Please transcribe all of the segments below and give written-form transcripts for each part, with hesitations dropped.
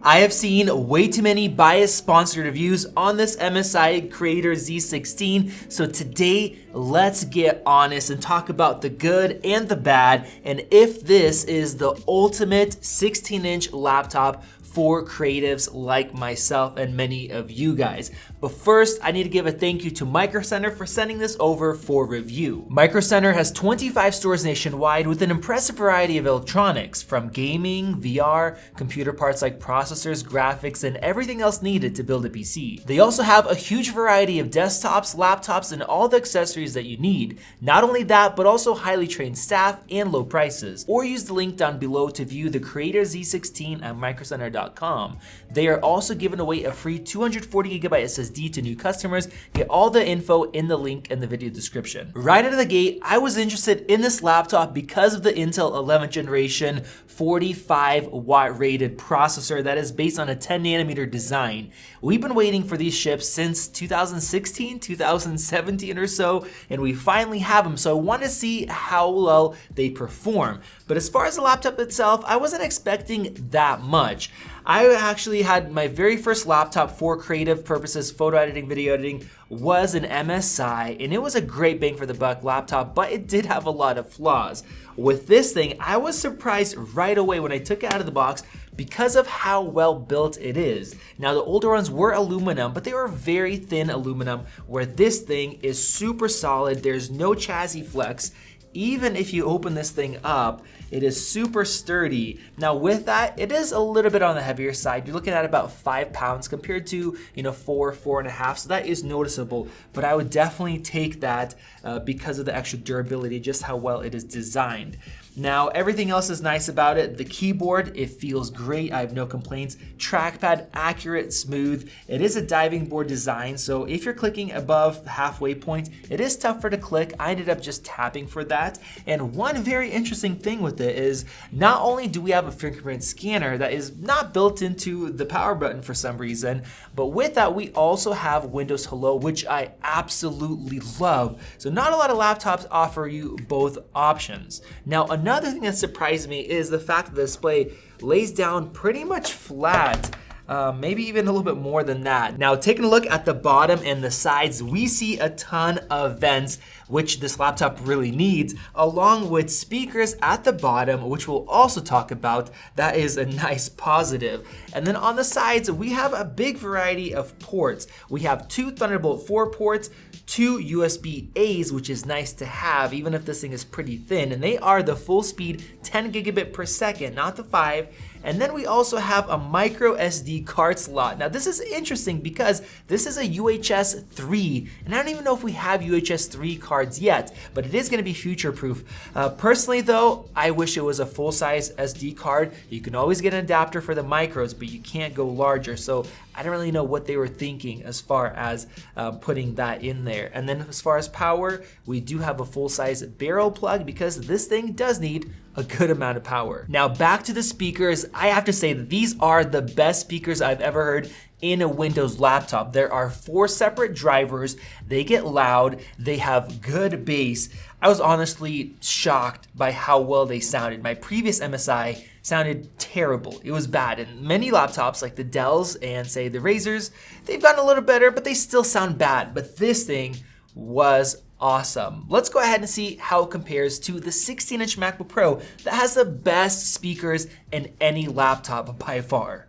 I have seen way too many biased sponsored reviews on this MSI Creator Z16, so today let's get honest and talk about the good and the bad, and if this is the ultimate 16-inch laptop for creatives like myself and many of you guys. But first, I need to give a thank you to Micro Center for sending this over for review. Micro Center has 25 stores nationwide with an impressive variety of electronics, from gaming, VR, computer parts like processors, graphics, and everything else needed to build a PC. They also have a huge variety of desktops, laptops, and all the accessories that you need. Not only that, but also highly trained staff and low prices. Or use the link down below to view the Creator Z16 at microcenter.com. They are also giving away a free 240GB SSD to new customers. Get all the info in the link in the video description. Right out of the gate, I was interested in this laptop because of the Intel 11th generation 45 watt rated processor that is based on a 10nm design. We've been waiting for these chips since 2016, 2017 or so, and we finally have them, so I want to see how well they perform. But as far as the laptop itself, I wasn't expecting that much. I actually had my very first laptop for creative purposes, photo editing, video editing, was an MSI, and it was a great bang for the buck laptop, but it did have a lot of flaws. With this thing, I was surprised right away when I took it out of the box because of how well built it is. Now, the older ones were aluminum, but they were very thin aluminum, where this thing is super solid. There's no chassis flex. Even if you open this thing up, it is super sturdy. Now with that, it is a little bit on the heavier side. You're looking at about 5 pounds compared to 4.5, so that is noticeable. But I would definitely take that because of the extra durability, just how well it is designed. Now, everything else is nice about it. The keyboard, it feels great. I have no complaints. Trackpad, accurate, smooth. It is a diving board design, so if you're clicking above the halfway point, it is tougher to click. I ended up just tapping for that. And one very interesting thing with it is not only do we have a fingerprint scanner that is not built into the power button for some reason, but with that, we also have Windows Hello, which I absolutely love. So not a lot of laptops offer you both options. Now, another thing that surprised me is the fact that the display lays down pretty much flat. Maybe even a little bit more than that. Now, taking a look at the bottom and the sides, we see a ton of vents, which this laptop really needs, along with speakers at the bottom, which we'll also talk about. That is a nice positive. And then on the sides, we have a big variety of ports. We have 2 Thunderbolt 4 ports, 2 USB-A's, which is nice to have, even if this thing is pretty thin, and they are the full speed 10 gigabit per second, not the 5. And then we also have a micro SD card slot. Now this is interesting because this is a UHS 3, and I don't even know if we have UHS 3 cards yet, but it is going to be future proof. Personally though, I wish it was a full size SD card. You can always get an adapter for the micros, but you can't go larger. So I don't really know what they were thinking as far as putting that in there. And then as far as power, we do have a full size barrel plug because this thing does need a good amount of power. Now back to the speakers, I have to say that these are the best speakers I've ever heard in a Windows laptop. There are 4 separate drivers, they get loud, they have good bass. I was honestly shocked by how well they sounded. My previous MSI sounded terrible. It was bad, and many laptops like the Dells and say the Razers, they've gotten a little better, but they still sound bad. But this thing was awesome. Let's go ahead and see how it compares to the 16-inch MacBook Pro that has the best speakers in any laptop by far.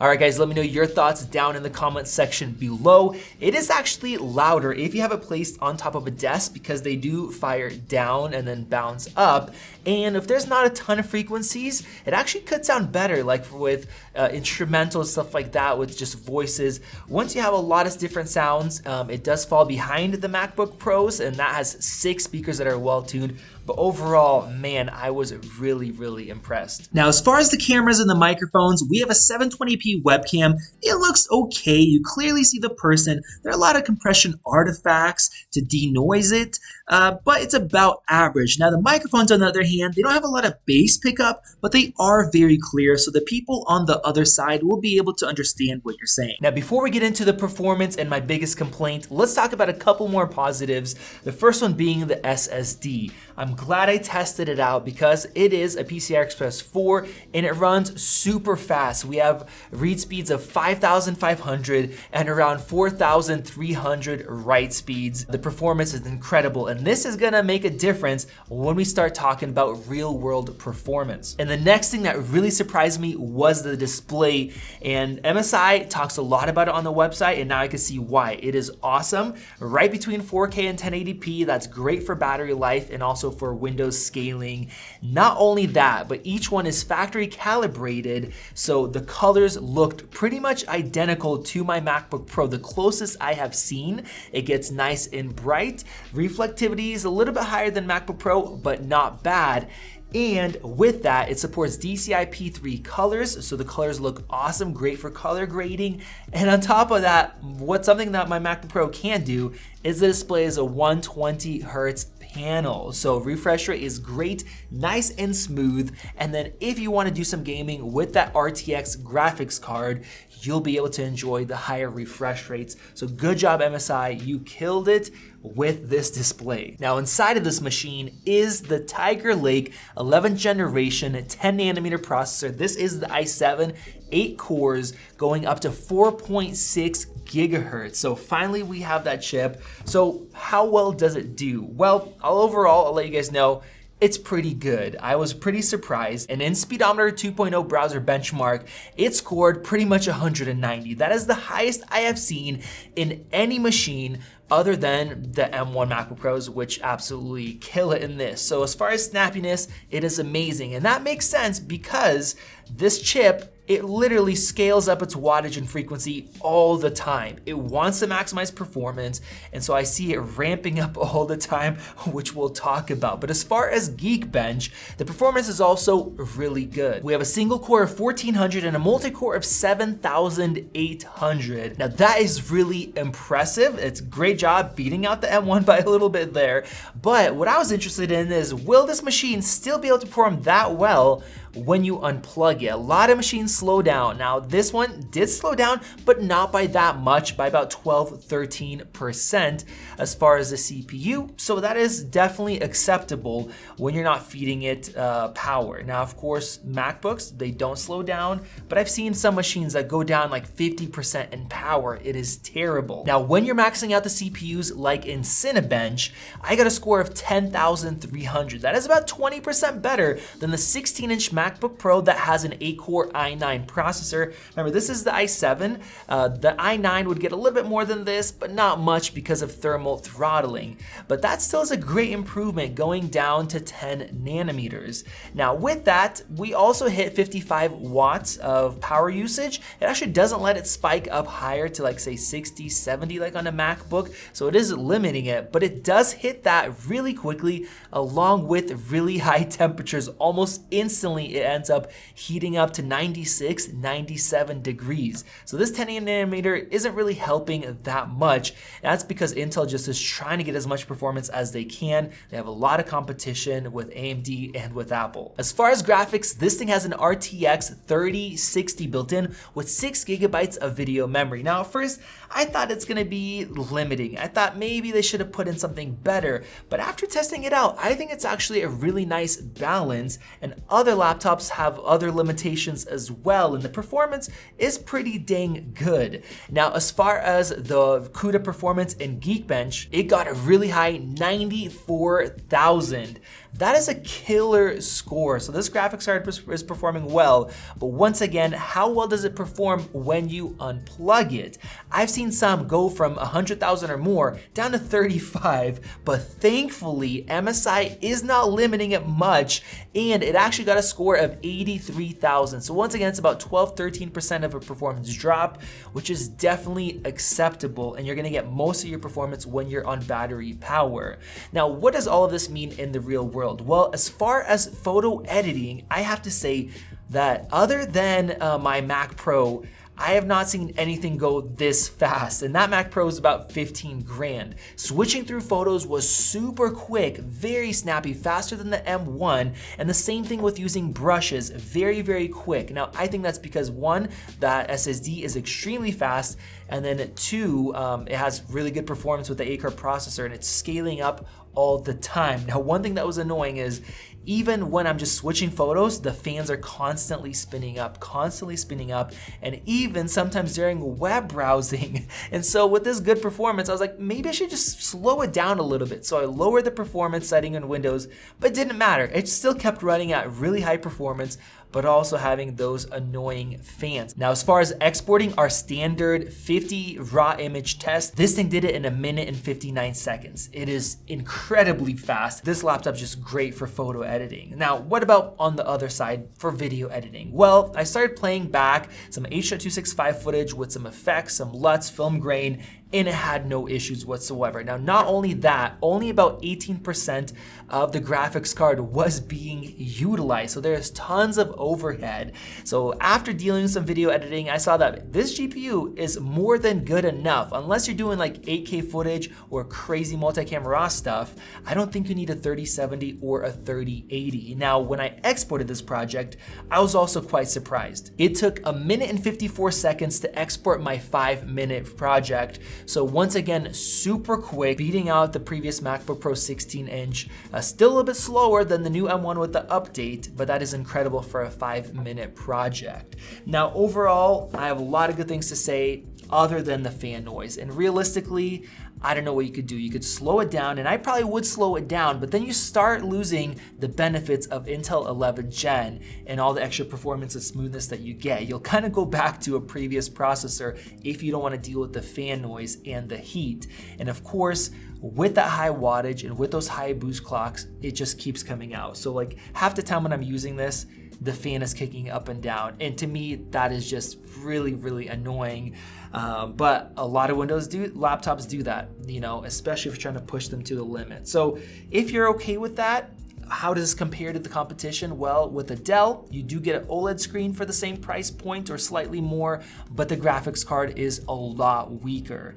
Alright guys, let me know your thoughts down in the comment section below. It is actually louder if you have it placed on top of a desk because they do fire down and then bounce up. And if there's not a ton of frequencies, it actually could sound better, like with instrumental stuff like that, with just voices. Once you have a lot of different sounds, it does fall behind the MacBook Pros, and that has 6 speakers that are well tuned. but overall, man, I was really impressed. Now, as far as the cameras and the microphones, we have a 720p webcam. It looks okay. You clearly see the person. There are a lot of compression artifacts to denoise it, but it's about average. Now, the microphones, on the other hand, they don't have a lot of bass pickup, but they are very clear, so the people on the other side will be able to understand what you're saying. Now, before we get into the performance and my biggest complaint, let's talk about a couple more positives. The first one being the SSD. I'm glad I tested it out because it is a PCI Express 4 and it runs super fast. We have read speeds of 5,500 and around 4,300 write speeds. The performance is incredible, and this is gonna make a difference when we start talking about real world performance. And the next thing that really surprised me was the display, and MSI talks a lot about it on the website, and now I can see why. It is awesome, right between 4K and 1080p. That's great for battery life and also for Windows scaling. Not only that, but each one is factory calibrated, so the colors looked pretty much identical to my MacBook Pro, the closest I have seen. It gets nice and bright. Reflectivity is a little bit higher than MacBook Pro, but not bad. And with that, it supports DCI P3 colors, so the colors look awesome, great for color grading. And on top of that, something that my MacBook Pro can do is the display is a 120 Hertz panel. So refresh rate is great, nice and smooth. And then if you want to do some gaming with that RTX graphics card, you'll be able to enjoy the higher refresh rates. So good job, MSI, you killed it with this display. Now inside of this machine is the Tiger Lake 11th generation 10 nanometer processor. This is the i7, 8 cores going up to 4.6 gigahertz. So finally we have that chip. So how well does it do? Well, overall, I'll let you guys know, it's pretty good. I was pretty surprised. And in Speedometer 2.0 browser benchmark, it scored pretty much 190. That is the highest I have seen in any machine other than the M1 MacBook Pros, which absolutely kill it in this. So as far as snappiness, it is amazing. And that makes sense because this chip, it literally scales up its wattage and frequency all the time. It wants to maximize performance, and so I see it ramping up all the time, which we'll talk about. But as far as Geekbench, the performance is also really good. We have a single core of 1400 and a multi-core of 7800. Now that is really impressive. It's a great job beating out the M1 by a little bit there. But what I was interested in is, will this machine still be able to perform that well when you unplug it? A lot of machines slow down. Now this one did slow down, but not by that much, by about 12-13% as far as the CPU. So that is definitely acceptable when you're not feeding it power. Now of course, MacBooks, they don't slow down, but I've seen some machines that go down like 50% in power. It is terrible. Now when you're maxing out the CPUs like in Cinebench, I got a score of 10,300. That is about 20% better than the 16-inch MacBook Pro that has an 8-core i9 processor. Remember, this is the i7. The i9 would get a little bit more than this, but not much because of thermal throttling. But that still is a great improvement, going down to 10 nanometers. Now with that, we also hit 55 watts of power usage. It actually doesn't let it spike up higher to like say 60, 70 like on a MacBook. So it is limiting it, but it does hit that really quickly along with really high temperatures. Almost instantly it ends up heating up to 96, 97 degrees. So this 10 nanometer isn't really helping that much. That's because Intel just is trying to get as much performance as they can. They have a lot of competition with AMD and with Apple. As far as graphics, this thing has an RTX 3060 built in with 6 gigabytes of video memory. Now at first, I thought it's gonna be limiting. I thought maybe they should have put in something better, but after testing it out, I think it's actually a really nice balance, and other laptops have other limitations as well, and the performance is pretty dang good. Now, as far as the Cuda Performance and Geekbench, it got a really high 94,000. That is a killer score. So this graphics card is performing well, but once again, how well does it perform when you unplug it? I've seen some go from 100,000 or more down to 35, but thankfully MSI is not limiting it much, and it actually got a score of 83,000. So once again, it's about 12-13% of a performance drop, which is definitely acceptable, and you're gonna get most of your performance when you're on battery power. Now, what does all of this mean in the real world? world? Well, as far as photo editing, I have to say that other than my Mac Pro, I have not seen anything go this fast, and that Mac Pro is about 15 grand. Switching through photos was super quick, very snappy, faster than the M1, and the same thing with using brushes, very, very quick. Now, I think that's because one, that SSD is extremely fast, and then two, it has really good performance with the 8-core processor, and it's scaling up all the time. Now, one thing that was annoying is even when I'm just switching photos, the fans are constantly spinning up, and even sometimes during web browsing. And so with this good performance, I was like, maybe I should just slow it down a little bit. So I lowered the performance setting in Windows, but it didn't matter. It still kept running at really high performance, but also having those annoying fans. Now, as far as exporting our standard 50 raw image test, this thing did it in 1 minute and 59 seconds. It is incredibly fast. This laptop's just great for photo editing. Now, what about on the other side for video editing? Well, I started playing back some H.265 footage with some effects, some LUTs, film grain, and it had no issues whatsoever. Now, not only that, only about 18% of the graphics card was being utilized. So there's tons of overhead. So after dealing with some video editing, I saw that this GPU is more than good enough. Unless you're doing like 8K footage or crazy multi-camera stuff, I don't think you need a 3070 or a 3080. Now, when I exported this project, I was also quite surprised. It took 1 minute and 54 seconds to export my 5-minute project. So once again, super quick, beating out the previous MacBook Pro 16-inch. Still a little bit slower than the new M1 with the update, but that is incredible for a 5-minute project. Now, overall, I have a lot of good things to say other than the fan noise. And realistically, I don't know what you could do. You could slow it down, and I probably would slow it down, but then you start losing the benefits of Intel 11th Gen and all the extra performance and smoothness that you get. You'll kind of go back to a previous processor if you don't want to deal with the fan noise and the heat. And of course, with that high wattage and with those high boost clocks, it just keeps coming out. So like half the time when I'm using this, the fan is kicking up and down. And to me, that is just really, really annoying. But a lot of laptops do that, you know, especially if you're trying to push them to the limit. So if you're okay with that, how does this compare to the competition? Well, with a Dell, you do get an OLED screen for the same price point or slightly more, but the graphics card is a lot weaker.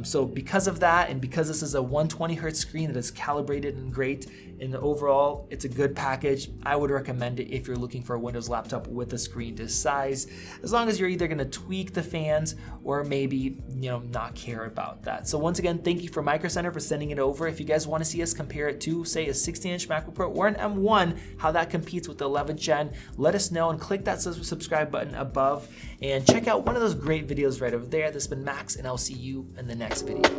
So because of that, and because this is a 120 Hz screen that is calibrated and great, and overall, it's a good package. I would recommend it if you're looking for a Windows laptop with a screen this size, as long as you're either gonna tweak the fans or maybe, you know, not care about that. So once again, thank you for Micro Center for sending it over. If you guys wanna see us compare it to, say, a 16-inch MacBook Pro or an M1, how that competes with the 11th Gen, let us know and click that subscribe button above and check out one of those great videos right over there. This has been Max, and I'll see you in the next video.